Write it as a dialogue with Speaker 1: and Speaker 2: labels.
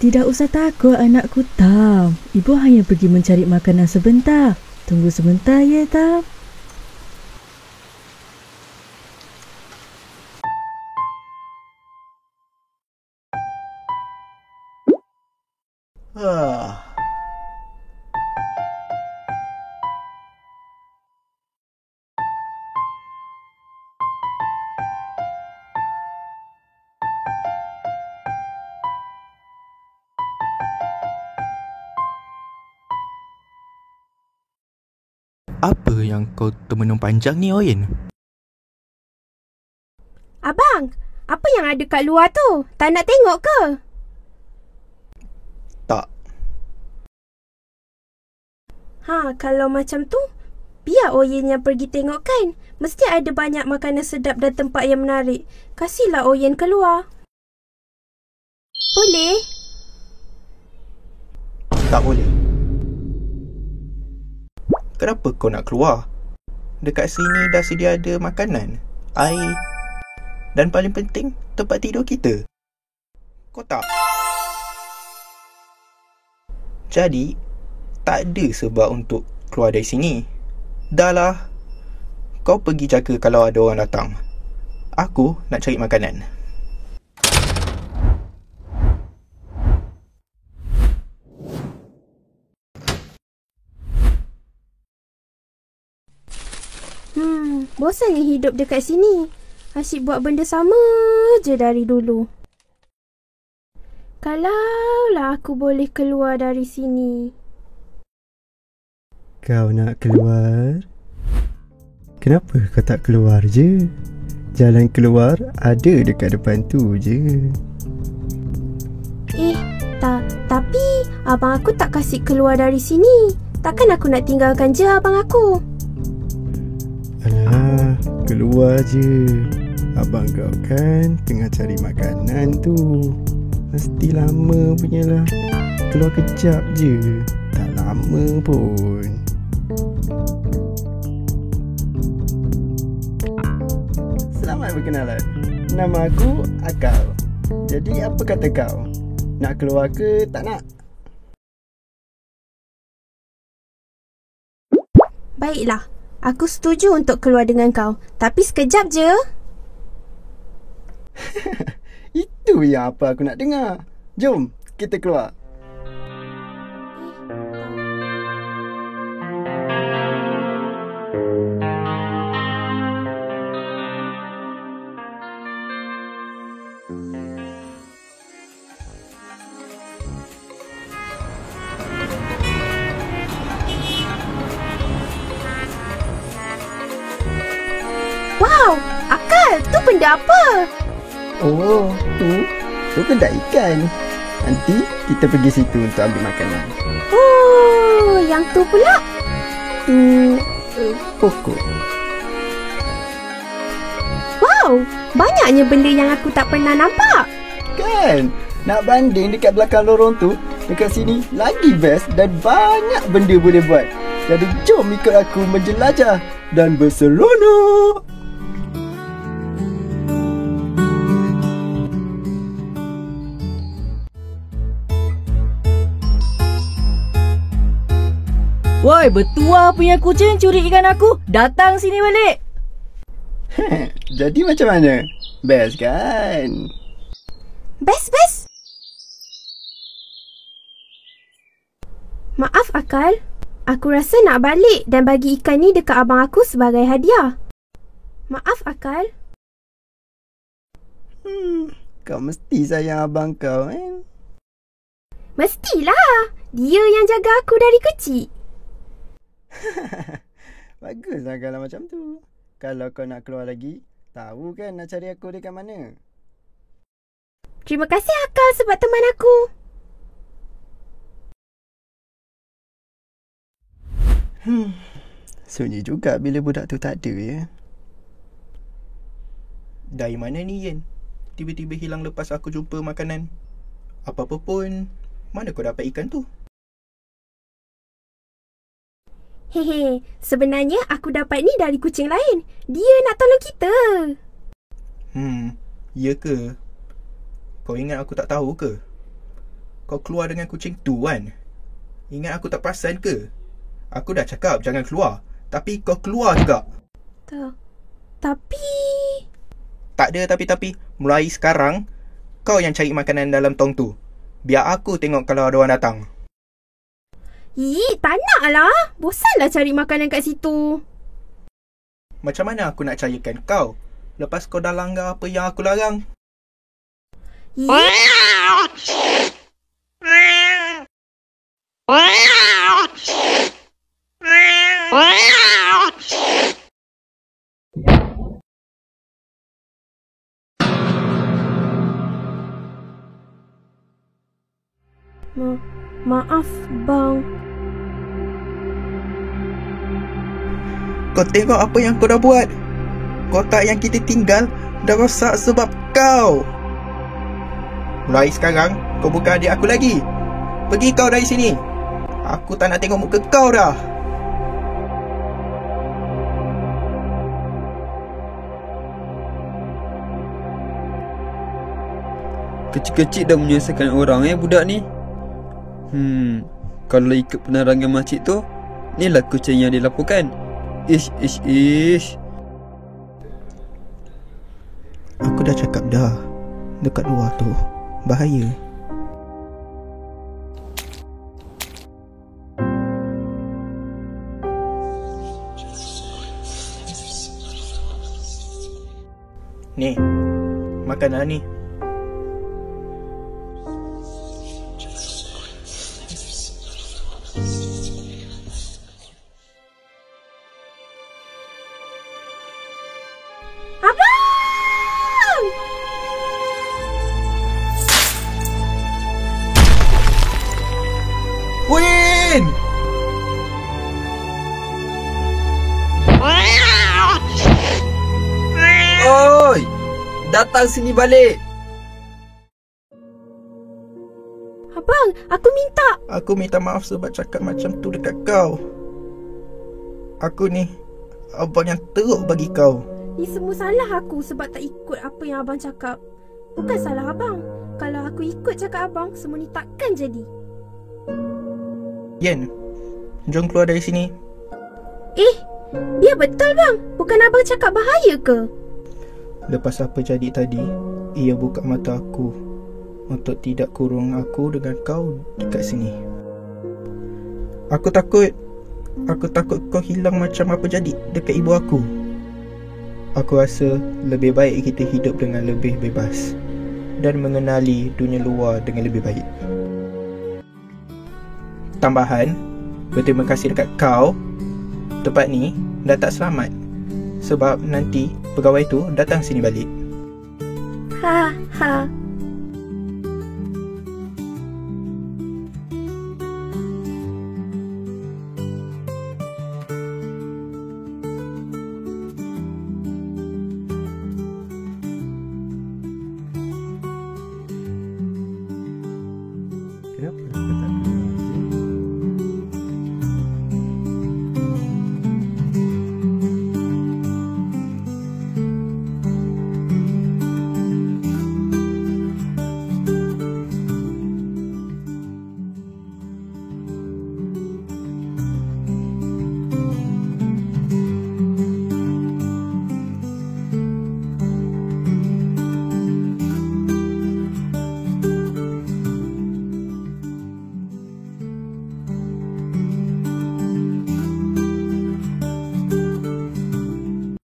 Speaker 1: Tidak usah takut anakku Tam. Ibu hanya pergi mencari makanan sebentar. Tunggu sebentar ya Tam.
Speaker 2: Apa yang kau termenung panjang ni, Oyen?
Speaker 3: Abang, apa yang ada kat luar tu? Tak nak tengok ke?
Speaker 2: Tak.
Speaker 3: Kalau macam tu, biar Oyen yang pergi tengok kan. Mesti ada banyak makanan sedap dan tempat yang menarik. Kasihlah Oyen keluar. Boleh?
Speaker 2: Tak boleh. Kenapa kau nak keluar? Dekat sini dah sedia ada makanan, air dan paling penting, tempat tidur kita. Kau tak? Jadi, tak ada sebab untuk keluar dari sini. Dah lah. Kau pergi jaga kalau ada orang datang. Aku nak cari makanan.
Speaker 3: Bosannya hidup dekat sini. Asyik buat benda sama je dari dulu. Kalaulah aku boleh keluar dari sini.
Speaker 4: Kau nak keluar? Kenapa kau tak keluar je? Jalan keluar ada dekat depan tu je.
Speaker 3: Tapi abang aku tak kasih keluar dari sini. Takkan aku nak tinggalkan je abang aku?
Speaker 4: Alah, keluar je. Abang kau kan tengah cari makanan tu. Mesti lama punyalah. Keluar kejap je. Tak lama pun. Selamat berkenalan. Nama aku Akal. Jadi apa kata kau? Nak keluar ke tak nak?
Speaker 3: Baiklah. Aku setuju untuk keluar dengan kau. Tapi sekejap je.
Speaker 4: Itu yang apa aku nak dengar. Jom, kita keluar.
Speaker 3: Wow, Akal, tu benda apa?
Speaker 4: Oh, tu benda ikan. Nanti kita pergi situ untuk ambil makanan.
Speaker 3: Oh, yang tu pula?
Speaker 4: Pokok.
Speaker 3: Wow, banyaknya benda yang aku tak pernah nampak.
Speaker 4: Kan? Nak banding dekat belakang lorong tu, dekat sini lagi best dan banyak benda boleh buat. Jadi jom ikut aku menjelajah dan berseronok.
Speaker 1: Woi, bertuah punya kucing curi ikan aku. Datang sini balik.
Speaker 4: Jadi macam mana? Best kan?
Speaker 3: Best. Maaf Akal. Aku rasa nak balik dan bagi ikan ni dekat abang aku sebagai hadiah. Maaf Akal.
Speaker 4: Kau mesti sayang abang kau, kan?
Speaker 3: Mestilah. Dia yang jaga aku dari kecil.
Speaker 4: Baguslah kalau macam tu. Kalau kau nak keluar lagi, tahu kan nak cari aku dekat mana?
Speaker 3: Terima kasih Akal sebab teman aku.
Speaker 4: Sunyi juga bila budak tu tak ada ya.
Speaker 2: Dari mana ni, Yen? Tiba-tiba hilang lepas aku jumpa makanan. Apa-apa pun, mana kau dapat ikan tu?
Speaker 3: Hehe, sebenarnya aku dapat ni dari kucing lain. Dia nak tolong kita.
Speaker 2: Ya ke? Kau ingat aku tak tahu ke? kau keluar dengan kucing tu kan? Ingat aku tak perasan ke? Aku dah cakap jangan keluar, tapi kau keluar juga.
Speaker 3: Tapi...
Speaker 2: Tak ada tapi-tapi. Mulai sekarang, kau yang cari makanan dalam tong tu. Biar aku tengok kalau ada orang datang.
Speaker 3: Tak nak lah. Bosanlah cari makanan kat situ.
Speaker 2: Macam mana aku nak cayakan kau lepas kau dah langgar apa yang aku larang?
Speaker 3: Maaf bang.
Speaker 2: Kau tengok apa yang kau dah buat. Kotak yang kita tinggal dah rosak sebab kau. Mulai sekarang, kau bukan adik aku lagi. Pergi kau dari sini. Aku tak nak tengok muka kau dah.
Speaker 5: Kecil-kecil dah menyesalkan orang budak ni. Kalau ikut penerangan makcik tu, inilah kucing yang dilaporkan. Ish.
Speaker 2: Aku dah cakap dah, dekat luar tu bahaya. Ni, makanan ni.
Speaker 3: Abang!
Speaker 2: Win!
Speaker 5: Oi! Datang sini balik.
Speaker 3: Abang, aku minta.
Speaker 2: Aku minta maaf sebab cakap macam tu dekat kau. Aku ni abang yang teruk bagi kau.
Speaker 3: Ni semua salah aku sebab tak ikut apa yang abang cakap. Bukan salah abang. Kalau aku ikut cakap abang, semua ni takkan jadi.
Speaker 2: Yen, jom keluar dari sini.
Speaker 3: Biar betul bang. Bukan abang cakap bahaya ke?
Speaker 2: Lepas apa jadi tadi, ia buka mata aku untuk tidak kurung aku dengan kau dekat sini. Aku takut kau hilang macam apa jadi dekat ibu aku. Aku rasa lebih baik kita hidup dengan lebih bebas dan mengenali dunia luar dengan lebih baik. Tambahan, berterima kasih dekat kau. Tempat ni dah tak selamat sebab nanti pegawai tu datang sini balik.
Speaker 3: Ha.